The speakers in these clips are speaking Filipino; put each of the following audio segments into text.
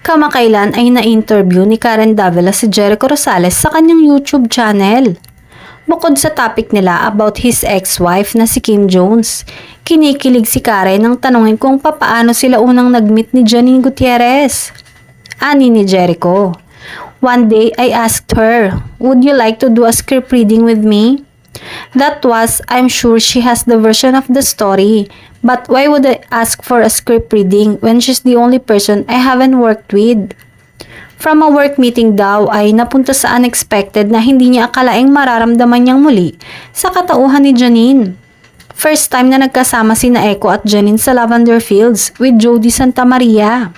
Kamakailan ay na-interview ni Karen Davila si Jericho Rosales sa kanyang YouTube channel. Bukod sa topic nila about his ex-wife na si Kim Jones, kinikilig si Karen nang tanungin kung papaano sila unang nag-meet ni Janine Gutierrez. Ani ni Jericho, "One day I asked her, would you like to do a script reading with me? That was, I'm sure she has the version of the story. But why would I ask for a script reading when she's the only person I haven't worked with?" From a work meeting daw ay napunta sa unexpected na hindi niya akalaing mararamdaman niyang muli sa katauhan ni Janine. First time na nagkasama sina Echo at Janine sa Lavender Fields with Jody Santa Maria.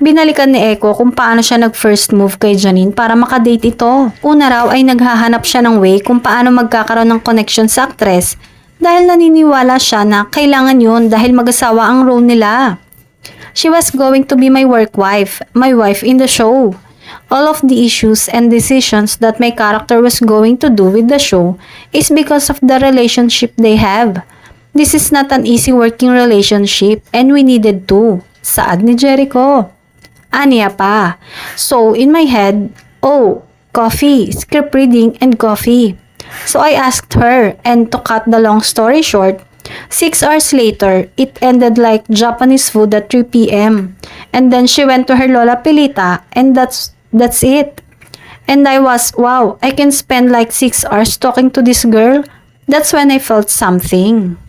Binalikan ni Echo kung paano siya nag-first move kay Janine para makadate ito. Una raw ay naghahanap siya ng way kung paano magkakaroon ng connection sa actress dahil naniniwala siya na kailangan yun dahil mag-asawa ang role nila. She was going to be my work wife, my wife in the show. All of the issues and decisions that my character was going to do with the show is because of the relationship they have. This is not an easy working relationship and we needed to. Saad ni Jericho. Aniya pa. So, in my head, oh, coffee, script reading, and coffee. So, I asked her, and to cut the long story short, 6 hours later, it ended like Japanese food at 3 p.m. And then she went to her Lola Pilita, and that's it. And I was, wow, I can spend like 6 hours talking to this girl. That's when I felt something.